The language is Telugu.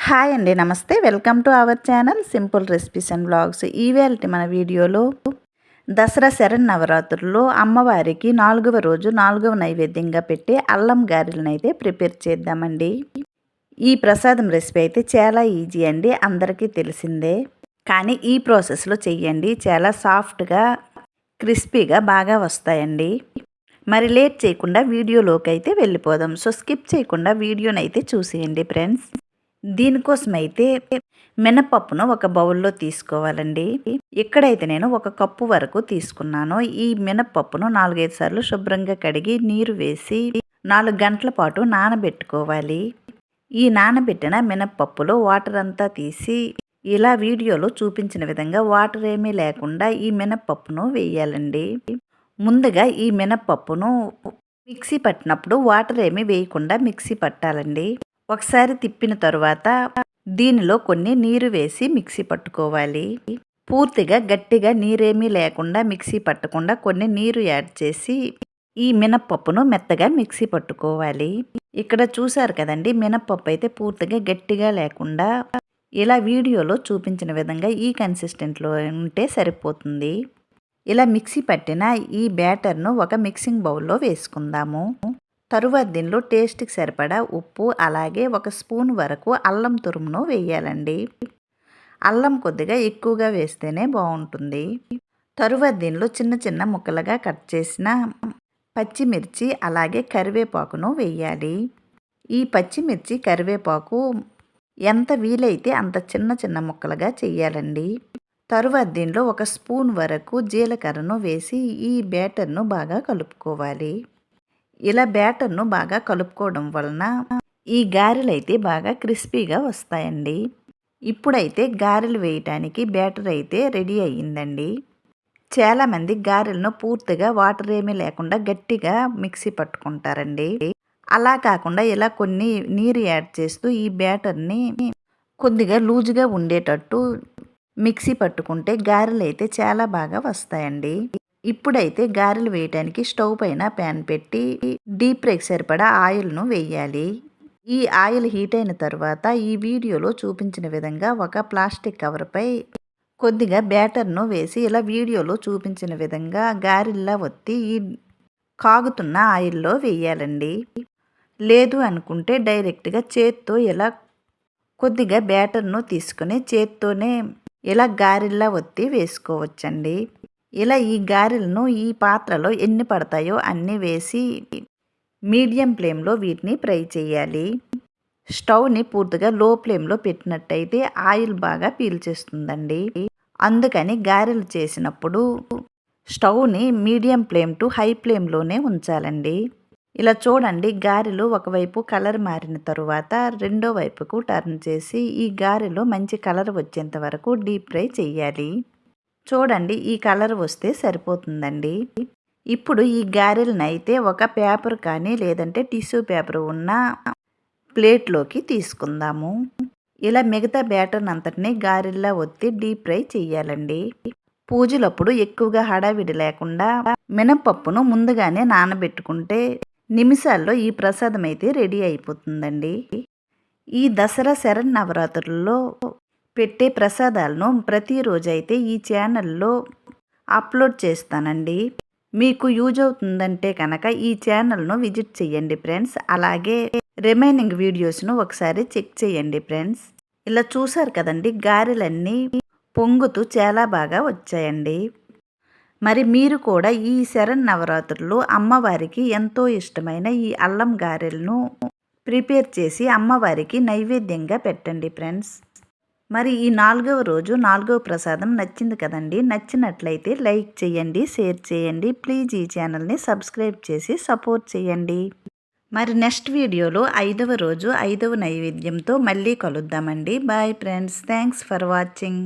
హాయ్ అండి, నమస్తే. Welcome to our channel simple recipes and blogs. ఈవేళ మన వీడియోలో దసరా శరన్నవరాత్రుల్లో అమ్మవారికి 4వ రోజు 4వ నైవేద్యంగా పెట్టే అల్లం గారెలను అయితే ప్రిపేర్ చేద్దామండి. ఈ ప్రసాదం రెసిపీ అయితే చాలా ఈజీ అండి, అందరికీ తెలిసిందే. కానీ ఈ ప్రాసెస్లో చెయ్యండి, చాలా సాఫ్ట్గా క్రిస్పీగా బాగా వస్తాయండి. మరి లేట్ చేయకుండా వీడియోలోకి అయితే వెళ్ళిపోదాం. సో స్కిప్ చేయకుండా వీడియోని అయితే చూసేయండి ఫ్రెండ్స్. దీనికోసమైతే మినపప్పును ఒక బౌల్లో తీసుకోవాలండి. ఇక్కడైతే నేను 1 కప్పు వరకు తీసుకున్నాను. ఈ మినపప్పును 4-5 సార్లు శుభ్రంగా కడిగి నీరు వేసి 4 గంటల పాటు నానబెట్టుకోవాలి. ఈ నానబెట్టిన మినపప్పులో వాటర్ అంతా తీసి ఇలా వీడియోలో చూపించిన విధంగా వాటర్ ఏమీ లేకుండా ఈ మినపప్పును వేయాలండి. ముందుగా ఈ మినపప్పును మిక్సీ పట్టినప్పుడు వాటర్ ఏమీ వేయకుండా మిక్సీ పట్టాలండి. ఒకసారి తిప్పిన తరువాత దీనిలో కొన్ని నీరు వేసి మిక్సీ పట్టుకోవాలి. పూర్తిగా గట్టిగా నీరేమీ లేకుండా మిక్సీ పట్టకుండా కొన్ని నీరు యాడ్ చేసి ఈ మినప్పప్పును మెత్తగా మిక్సీ పట్టుకోవాలి. ఇక్కడ చూసారు కదండి, మినప్పప్పు అయితే పూర్తిగా గట్టిగా లేకుండా ఇలా వీడియోలో చూపించిన విధంగా ఈ కన్సిస్టెంట్లో ఉంటే సరిపోతుంది. ఇలా మిక్సీ పట్టిన ఈ బ్యాటర్ను ఒక మిక్సింగ్ బౌల్లో వేసుకుందాము. తరువాత దీనిలో టేస్ట్కి సరిపడా ఉప్పు, అలాగే 1 స్పూన్ వరకు అల్లం తురుమును వేయాలండి. అల్లం కొద్దిగా ఎక్కువగా వేస్తేనే బాగుంటుంది. తరువాత దీనిలో చిన్న చిన్న ముక్కలుగా కట్ చేసిన పచ్చిమిర్చి, అలాగే కరివేపాకును వేయాలి. ఈ పచ్చిమిర్చి కరివేపాకు ఎంత వీలైతే అంత చిన్న చిన్న ముక్కలుగా చేయాలండి. తరువాత దీనిలో 1 స్పూన్ వరకు జీలకర్రను వేసి ఈ బ్యాటర్ను బాగా కలుపుకోవాలి. ఇలా బ్యాటర్ను బాగా కలుపుకోవడం వలన ఈ గారెలు అయితే బాగా క్రిస్పీగా వస్తాయండి. ఇప్పుడైతే గారెలు వేయటానికి బ్యాటర్ అయితే రెడీ అయ్యిందండి. చాలామంది గారెలను పూర్తిగా వాటర్ ఏమీ లేకుండా గట్టిగా మిక్సీ పట్టుకుంటారండి. అలా కాకుండా ఇలా కొన్ని నీరు యాడ్ చేస్తూ ఈ బ్యాటర్ని కొద్దిగా లూజుగా ఉండేటట్టు మిక్సీ పట్టుకుంటే గారెలు అయితే చాలా బాగా వస్తాయండి. ఇప్పుడైతే గారెలు వేయటానికి స్టవ్ పైన ప్యాన్ పెట్టి డీప్ ఫ్రైకి సరిపడా ఆయిల్ను వేయాలి. ఈ ఆయిల్ హీట్ అయిన తర్వాత ఈ వీడియోలో చూపించిన విధంగా ఒక ప్లాస్టిక్ కవర్పై కొద్దిగా బ్యాటర్ను వేసి ఇలా వీడియోలో చూపించిన విధంగా గారెల్లా ఒత్తి ఈ కాగుతున్న ఆయిల్లో వేయాలండి. లేదు అనుకుంటే డైరెక్ట్గా చేత్తో ఇలా కొద్దిగా బ్యాటర్ను తీసుకుని చేత్తోనే ఇలా గారెల్లా ఒత్తి వేసుకోవచ్చండి. ఇలా ఈ గారెలను ఈ పాత్రలో ఎన్ని పడతాయో అన్నీ వేసి మీడియం ఫ్లేమ్లో వీటిని ఫ్రై చేయాలి. స్టవ్ని పూర్తిగా లో ఫ్లేమ్లో పెట్టినట్టయితే ఆయిల్ బాగా పీల్చేస్తుందండి. అందుకని గారెలు చేసినప్పుడు స్టవ్ని మీడియం ఫ్లేమ్ టు హై ఫ్లేమ్లోనే ఉంచాలండి. ఇలా చూడండి, గారెలు ఒకవైపు కలర్ మారిన తరువాత రెండో వైపుకు టర్న్ చేసి ఈ గారెలు మంచి కలర్ వచ్చేంత వరకు డీప్ ఫ్రై చేయాలి. చూడండి, ఈ కలర్ వస్తే సరిపోతుందండి. ఇప్పుడు ఈ గారెలను అయితే ఒక పేపర్ కానీ లేదంటే టిష్యూ పేపర్ ఉన్న ప్లేట్లోకి తీసుకుందాము. ఇలా మిగతా బ్యాటర్ అంతటిని గారెల్లా ఒత్తి డీప్ ఫ్రై చేయాలండి. పూజలప్పుడు ఎక్కువగా హడావిడి లేకుండా మినపప్పును ముందుగానే నానబెట్టుకుంటే నిమిషాల్లో ఈ ప్రసాదం అయితే రెడీ అయిపోతుందండి. ఈ దసరా శరన్నవరాత్రుల్లో పెట్టే ప్రసాదాలను ప్రతిరోజు అయితే ఈ ఛానల్లో అప్లోడ్ చేస్తానండి. మీకు యూజ్ అవుతుందంటే కనుక ఈ ఛానల్ను విజిట్ చేయండి ఫ్రెండ్స్. అలాగే రిమైనింగ్ వీడియోస్ను ఒకసారి చెక్ చేయండి ఫ్రెండ్స్. ఇలా చూసారు కదండి, గారెలన్నీ పొంగుతూ చాలా బాగా వచ్చాయండి. మరి మీరు కూడా ఈ శరన్నవరాత్రులు అమ్మవారికి ఎంతో ఇష్టమైన ఈ అల్లం గారెలను ప్రిపేర్ చేసి అమ్మవారికి నైవేద్యంగా పెట్టండి ఫ్రెండ్స్. మరి ఈ 4వ రోజు 4వ ప్రసాదం నచ్చింది కదండి. నచ్చినట్లయితే లైక్ చేయండి, షేర్ చేయండి. ప్లీజ్ ఈ ఛానల్ని సబ్స్క్రైబ్ చేసి సపోర్ట్ చేయండి. మరి నెక్స్ట్ వీడియోలో 5వ రోజు 5వ నైవేద్యంతో మళ్ళీ కలుద్దామండి. Bye friends, thanks for watching.